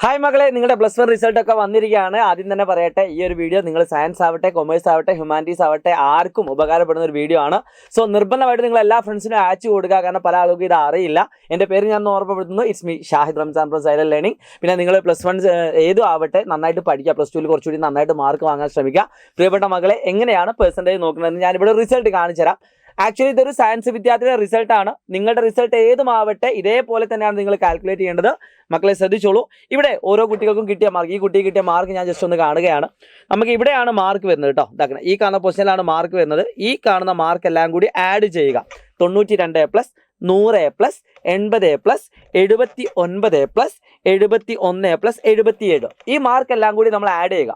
Hi മകളെ, നിങ്ങളുടെ +1 റിസൾട്ടൊക്കെ വന്നിരിക്കുകയാണ്. ആദ്യം തന്നെ പറയട്ടെ, ഈ ഒരു വീഡിയോ നിങ്ങൾ സയൻസ് ആവട്ടെ, കൊമേഴ്സ് ആവട്ടെ, ഹ്യൂമാനിറ്റീസ് ആവട്ടെ, ആർക്കും ഉപകാരപ്പെടുന്ന ഒരു വീഡിയോ ആണ്. സോ നിർബന്ധമായിട്ട് നിങ്ങൾ എല്ലാ ഫ്രണ്ട്സിനും അയച്ചു കൊടുക്കുക. കാരണം പല ആളുകൾക്കും ഇത് അറിയില്ല. എൻ്റെ പേര് ഞാൻ ഓർമ്മപ്പെടുത്തുന്നു, it's me Shahid Ramzan from silent learning. പിന്നെ നിങ്ങൾ +1 ഏതും ആവട്ടെ നന്നായിട്ട് പഠിക്കുക, +2 കുറച്ചുകൂടി നന്നായിട്ട് മാർക്ക് വാങ്ങാൻ ശ്രമിക്കുക. പ്രിയപ്പെട്ട മകളെ, എങ്ങനെയാണ് പെർസെൻറ്റേജ് നോക്കുന്നതെന്ന് ഞാനിവിടെ റിസൾട്ട് കാണിച്ചു തരാം. ആക്ച്വലി ഇതൊരു സയൻസ് വിദ്യാർത്ഥിയുടെ റിസൾട്ടാണ്. നിങ്ങളുടെ റിസൾട്ട് ഏതുമാവട്ടെ ഇതേപോലെ തന്നെയാണ് നിങ്ങൾ കാൽക്കുലേറ്റ് ചെയ്യേണ്ടത്. മക്കളെ ശ്രദ്ധിച്ചോളൂ. ഇവിടെ ഓരോ കുട്ടികൾക്കും കിട്ടിയ മാർക്ക്, ഈ കുട്ടിക്ക് കിട്ടിയ മാർക്ക് ഞാൻ ജസ്റ്റ് ഒന്ന് കാണുകയാണ്. നമുക്ക് ഇവിടെയാണ് മാർക്ക് വരുന്നത് കേട്ടോ. ഇതാക്കണം, ഈ കാണുന്ന പൊസിഷനിലാണ് മാർക്ക് വരുന്നത്. ഈ കാണുന്ന മാർക്ക് എല്ലാം കൂടി ആഡ് ചെയ്യുക. 92+, 100+, 80+, 79+, 71+, 77. ഈ മാർക്ക് എല്ലാം കൂടി നമ്മൾ ആഡ് ചെയ്യുക.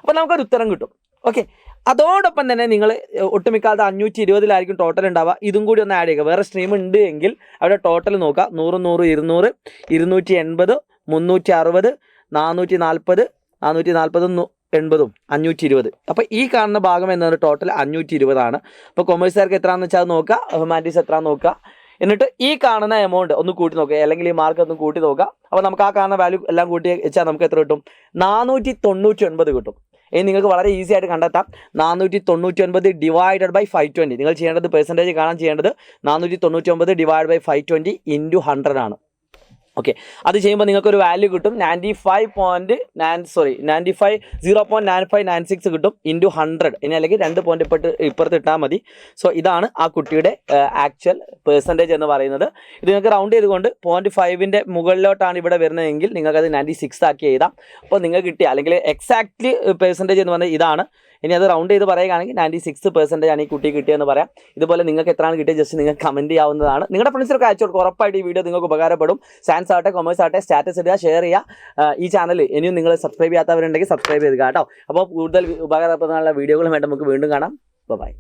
അപ്പോൾ നമുക്കൊരു ഉത്തരം കിട്ടും. ഓക്കെ, അതോടൊപ്പം തന്നെ നിങ്ങൾ ഒട്ടുമിക്കാലത്ത് 520 ടോട്ടൽ ഉണ്ടാവുക. ഇതും കൂടി ഒന്ന് ആഡ് ചെയ്യുക. വേറെ സ്ട്രീം ഉണ്ട് എങ്കിൽ അവിടെ ടോട്ടൽ നോക്കുക. 100, 100, 200, 280, 360, 440, 440, 80, 520. അപ്പോൾ ഈ കാണുന്ന ഭാഗം എന്നത് ടോട്ടൽ 520 ആണ്. അപ്പോൾ കൊമേഴ്സുകാർക്ക് എത്രയാണെന്ന് വെച്ചാൽ നോക്കുക, ഹ്യൂമാനിറ്റീസ് എത്രയാണെന്ന് നോക്കുക. എന്നിട്ട് ഈ കാണുന്ന എമൗണ്ട് ഒന്ന് കൂട്ടി നോക്കുക, അല്ലെങ്കിൽ ഈ മാർക്ക് ഒന്ന് കൂട്ടി നോക്കുക. അപ്പോൾ നമുക്ക് ആ കാണുന്ന വാല്യൂ എല്ലാം കൂട്ടി വെച്ചാൽ നമുക്ക് എത്ര കിട്ടും? 499 കിട്ടും. ഇനി നിങ്ങൾക്ക് വളരെ ഈസി ആയിട്ട് കണ്ടെത്താം. 499 ഡിവൈഡഡ് ബൈ 520. നിങ്ങൾ ചെയ്യേണ്ടത് പെർസെൻറ്റേജ് കാണാൻ ചെയ്യേണ്ടത് 499 ഡിവൈഡ് ബൈ 520 ഇൻറ്റു 100 ആണ്. ഓക്കെ, അത് ചെയ്യുമ്പോൾ നിങ്ങൾക്കൊരു വാല്യൂ കിട്ടും. 0.9596 കിട്ടും ഇൻറ്റു 100. ഇനി അല്ലെങ്കിൽ 2 പോയിന്റ് ഇപ്പുറത്ത് ഇട്ടാൽ മതി. സോ ഇതാണ് ആ കുട്ടിയുടെ ആക്ച്വൽ പെർസെൻറ്റേജ് എന്ന് പറയുന്നത്. ഇത് നിങ്ങൾക്ക് റൗണ്ട് ചെയ്തുകൊണ്ട് 0.5ൻ്റെ മുകളിലോട്ടാണ് ഇവിടെ വരുന്നതെങ്കിൽ നിങ്ങൾക്കത് 96 ആക്കി എഴുതാം. അപ്പോൾ നിങ്ങൾക്ക് കിട്ടിയ അല്ലെങ്കിൽ എക്സാക്ട്ലി പെർസെൻറ്റേജ് എന്ന് പറഞ്ഞാൽ ഇതാണ്. ഇനി അത് റൗണ്ട് ചെയ്ത് പറയുകയാണെങ്കിൽ 96% ആണ് ഈ കുട്ടി കിട്ടിയെന്ന് പറയാം. ഇതുപോലെ നിങ്ങൾക്ക് എത്രയാണ് കിട്ടിയത് ജസ്റ്റ് നിങ്ങൾക്ക് കമൻറ്റ് ചെയ്യാവുന്നതാണ്. നിങ്ങളുടെ ഫ്രണ്ട്സിനൊക്കെ അയച്ചു കൊടുക്കും. ഉറപ്പായിട്ട് ഈ വീഡിയോ നിങ്ങൾക്ക് ഉപകാരപ്പെടും. സയൻസ് ആവട്ടെ, കൊമേഴ്സ് ആവട്ടെ, സ്റ്റാറ്റസ് ഇടുക, ഷെയർ ചെയ്യുക. ഈ ചാനൽ ഇനിയും നിങ്ങൾ സബ്സ്ക്രൈബ് ചെയ്യാത്തവരുണ്ടെങ്കിൽ സബ്സ്ക്രൈബ് ചെയ്യുക കേട്ടോ. അപ്പോൾ കൂടുതൽ ഉപകാരപ്പെടുന്ന വീഡിയോകളും വേണ്ട നമുക്ക് വീണ്ടും കാണാം. ബൈ.